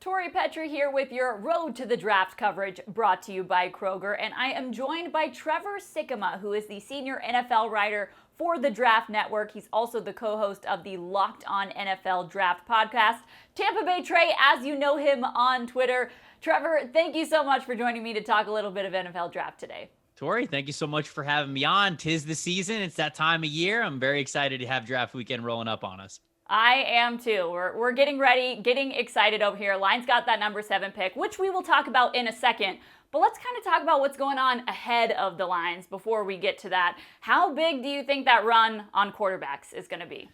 Tori Petry here with your Road to the Draft coverage brought to you by Kroger, and I am joined by Trevor Sikkema, who is the senior NFL writer for the Draft Network. He's also the co-host of the Locked On NFL Draft podcast. Tampa Bay Trey, as you know him on Twitter. Trevor, thank you so much for joining me to talk a little bit of NFL Draft today. Tori, thank you so much for having me on. 'Tis the season. It's that time of year. I'm very excited to have draft weekend rolling up on us. I am too. We're getting ready, getting excited over here. Lions got that number 7 pick, which we will talk about in a second. But let's kind of talk about what's going on ahead of the Lions before we get to that. How big do you think that run on quarterbacks is going to be?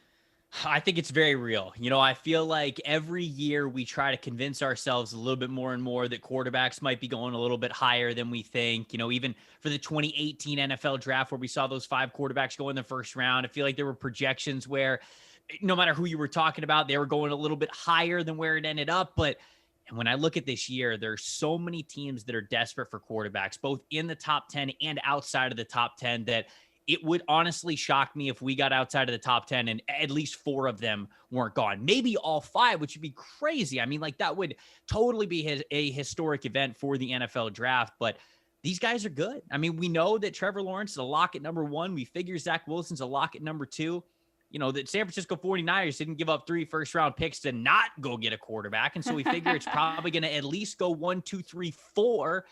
I think it's very real. I feel like every year we try to convince ourselves a little bit more and more that quarterbacks might be going a little bit higher than we think. Even for the 2018 NFL draft where we saw those 5 quarterbacks go in the first round, I feel like there were projections where no matter who you were talking about, they were going a little bit higher than where it ended up. But when I look at this year, there's so many teams that are desperate for quarterbacks, both in the top 10 and outside of the top 10, that it would honestly shock me if we got outside of the top 10 and at least 4 of them weren't gone. Maybe all 5, which would be crazy. I mean, that would totally be a historic event for the NFL draft. But these guys are good. I mean, we know that Trevor Lawrence is a lock at number 1. We figure Zach Wilson's a lock at number 2. That San Francisco 49ers didn't give up 3 first-round picks to not go get a quarterback. And so we figure it's probably going to at least go 1, 2, 3, 4.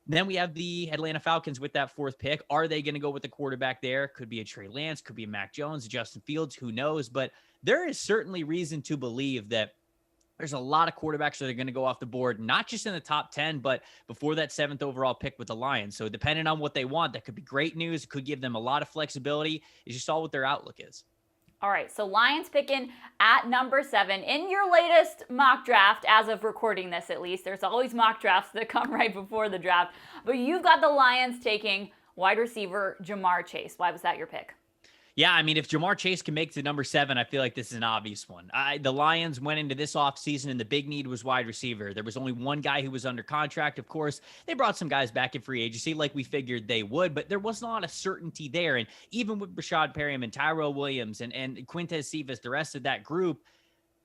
Then we have the Atlanta Falcons with that 4th pick. Are they going to go with the quarterback there? Could be a Trey Lance, could be a Mac Jones, a Justin Fields, who knows? But there is certainly reason to believe that there's a lot of quarterbacks that are going to go off the board, not just in the top 10, but before that 7th overall pick with the Lions. So depending on what they want, that could be great news. It could give them a lot of flexibility. It's just all what their outlook is. All right, so Lions picking at number 7. In your latest mock draft, as of recording this at least, there's always mock drafts that come right before the draft, but you've got the Lions taking wide receiver Ja'Marr Chase. Why was that your pick? Yeah, I mean, if Ja'Marr Chase can make it to number 7, I feel like this is an obvious one. The Lions went into this offseason, and the big need was wide receiver. There was only one guy who was under contract. Of course, they brought some guys back in free agency like we figured they would, but there wasn't a lot of certainty there. And even with Rashad Perriman, Tyrell Williams, and Quintez Cephas, the rest of that group,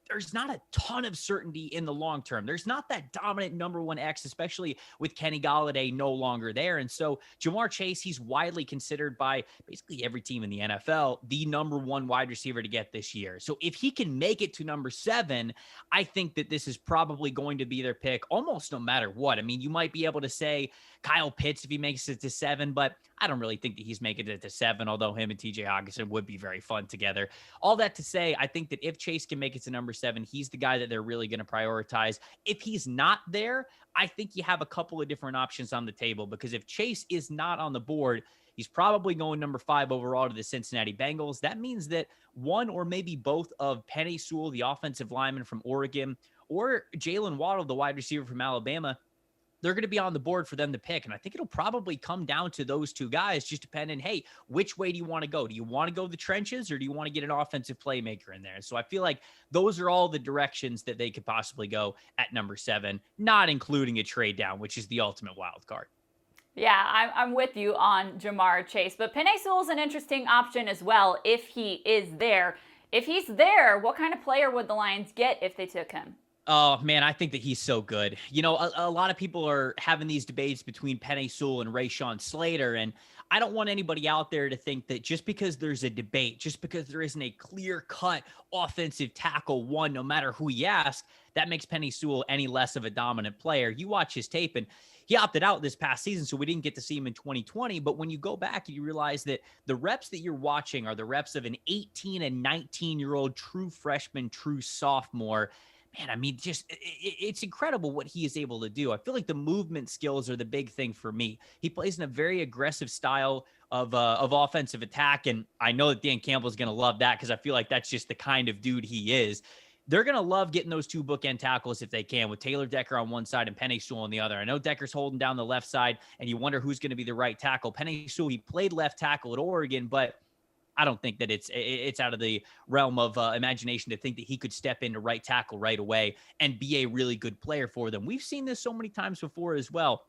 there's not a ton of certainty in the long term. There's not that dominant number 1 X, especially with Kenny Golladay no longer there. And so Ja'Marr Chase, he's widely considered by basically every team in the NFL the number 1 wide receiver to get this year. So if he can make it to number 7, I think that this is probably going to be their pick almost no matter what. I mean, you might be able to say Kyle Pitts if he makes it to 7, but I don't really think that he's making it to 7, although him and TJ Hockenson would be very fun together. All that to say, I think that if Chase can make it to number 7, he's the guy that they're really going to prioritize. If he's not there, I think you have a couple of different options on the table, because if Chase is not on the board, he's probably going number 5 overall to the Cincinnati Bengals. That means that one or maybe both of Penei Sewell, the offensive lineman from Oregon, or Jalen Waddle, the wide receiver from Alabama, they're going to be on the board for them to pick. And I think it'll probably come down to those 2 guys, just depending, hey, which way do you want to go? Do you want to go the trenches, or do you want to get an offensive playmaker in there? So I feel like those are all the directions that they could possibly go at number 7, not including a trade down, which is the ultimate wild card. Yeah, I'm with you on Ja'Marr Chase, but Penei Sewell's an interesting option as well if he is there. If he's there, what kind of player would the Lions get if they took him? Oh, man, I think that he's so good. A lot of people are having these debates between Penei Sewell and Rashawn Slater, and I don't want anybody out there to think that just because there's a debate, just because there isn't a clear-cut offensive tackle one, no matter who you ask, that makes Penei Sewell any less of a dominant player. You watch his tape, and he opted out this past season, so we didn't get to see him in 2020. But when you go back, you realize that the reps that you're watching are the reps of an 18 and 19-year-old true freshman, true sophomore. Man, I mean, it's incredible what he is able to do. I feel like the movement skills are the big thing for me. He plays in a very aggressive style of offensive attack, and I know that Dan Campbell is going to love that, because I feel like that's just the kind of dude he is. They're going to love getting those 2 bookend tackles if they can, with Taylor Decker on one side and Penei Sewell on the other. I know Decker's holding down the left side, and you wonder who's going to be the right tackle. Penei Sewell, he played left tackle at Oregon, but I don't think that it's out of the realm of imagination to think that he could step into right tackle right away and be a really good player for them. We've seen this so many times before as well.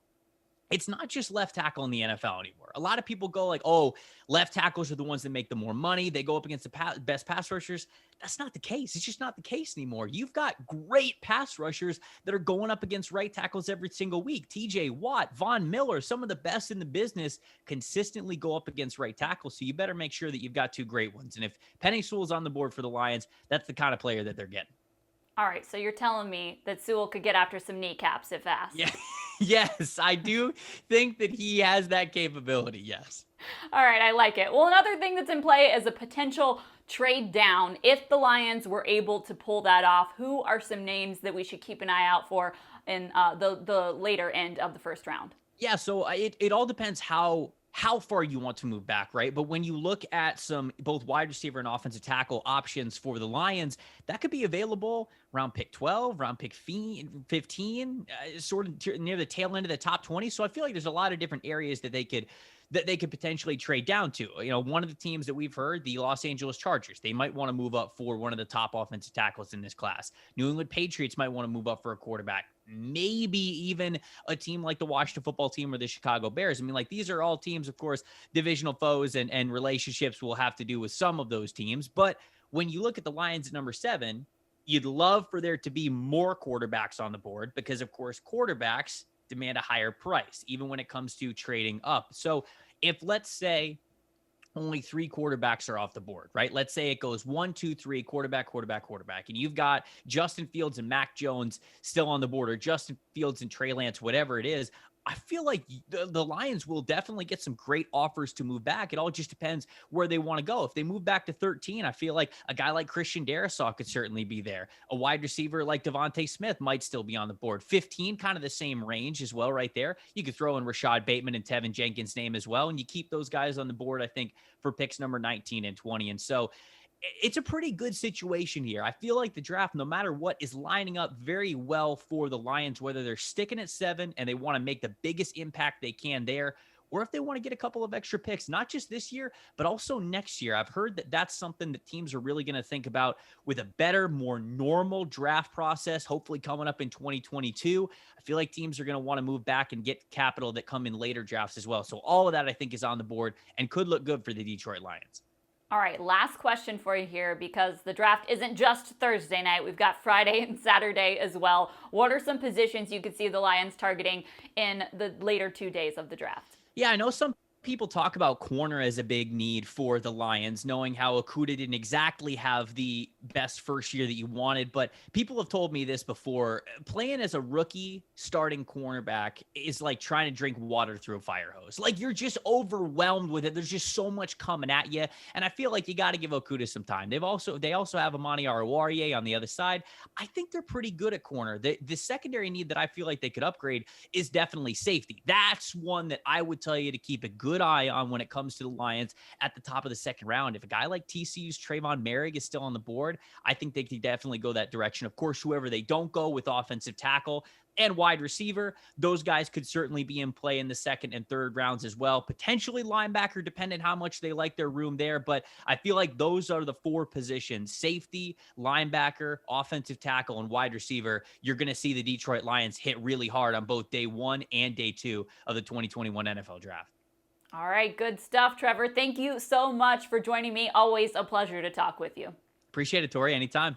it's not just left tackle in the NFL anymore. A lot of people go like, oh, left tackles are the ones that make the more money. They go up against the best pass rushers. That's not the case. It's just not the case anymore. You've got great pass rushers that are going up against right tackles every single week. TJ Watt, Von Miller, some of the best in the business consistently go up against right tackles. So you better make sure that you've got two great ones. And if Penei Sewell's on the board for the Lions, that's the kind of player that they're getting. All right, so you're telling me that Sewell could get after some kneecaps if asked. Yeah. Yes, I do think that he has that capability. Yes. All right, I like it. Well, another thing that's in play is a potential trade down. If the Lions were able to pull that off, who are some names that we should keep an eye out for in the later end of the first round? Yeah, so it all depends how far you want to move back, right? But when you look at some both wide receiver and offensive tackle options for the Lions, that could be available round pick 12, round pick 15, sort of near the tail end of the top 20. So I feel like there's a lot of different areas that they could potentially trade down to. You know, one of the teams that we've heard, the Los Angeles Chargers, they might want to move up for one of the top offensive tackles in this class. New England Patriots might want to move up for a quarterback. Maybe even a team like the Washington football team or the Chicago Bears. I mean, like, these are all teams, of course, divisional foes and relationships will have to do with some of those teams. But when you look at the Lions at number 7, you'd love for there to be more quarterbacks on the board because, of course, quarterbacks demand a higher price, even when it comes to trading up. So if, let's say, only 3 quarterbacks are off the board, right? Let's say it goes 1, 2, 3, quarterback, and you've got Justin Fields and Mac Jones still on the board, or Justin Fields and Trey Lance, whatever it is. I feel like the Lions will definitely get some great offers to move back. It all just depends where they want to go. If they move back to 13, I feel like a guy like Christian Darrisaw could certainly be there. A wide receiver like Devontae Smith might still be on the board. 15, kind of the same range as well right there. You could throw in Rashad Bateman and Tevin Jenkins' name as well, and you keep those guys on the board, I think, for picks number 19 and 20. And so it's a pretty good situation here. I feel like the draft, no matter what, is lining up very well for the Lions, whether they're sticking at 7 and they want to make the biggest impact they can there, or if they want to get a couple of extra picks, not just this year, but also next year. I've heard that that's something that teams are really going to think about with a better, more normal draft process, hopefully coming up in 2022. I feel like teams are going to want to move back and get capital that come in later drafts as well. So all of that, I think, is on the board and could look good for the Detroit Lions. All right, last question for you here, because the draft isn't just Thursday night. We've got Friday and Saturday as well. What are some positions you could see the Lions targeting in the later 2 days of the draft? Yeah, I know some people talk about corner as a big need for the Lions, knowing how Okudah didn't exactly have the best first year that you wanted. But people have told me this before. Playing as a rookie starting cornerback is like trying to drink water through a fire hose. Like, you're just overwhelmed with it. There's just so much coming at you. And I feel like you got to give Okudah some time. They also have Amani Oruwariye on the other side. I think they're pretty good at corner. The secondary need that I feel like they could upgrade is definitely safety. That's one that I would tell you to keep a good eye on when it comes to the Lions at the top of the second round. If a guy like TCU's Trayvon Merrick is still on the board, I think they could definitely go that direction. Of course, whoever they don't go with offensive tackle and wide receiver, those guys could certainly be in play in the second and third rounds as well. Potentially linebacker, depending how much they like their room there. But I feel like those are the 4 positions: safety, linebacker, offensive tackle, and wide receiver. You're going to see the Detroit Lions hit really hard on both day 1 and day 2 of the 2021 NFL draft. All right, good stuff, Trevor. Thank you so much for joining me. Always a pleasure to talk with you. Appreciate it, Tori. Anytime.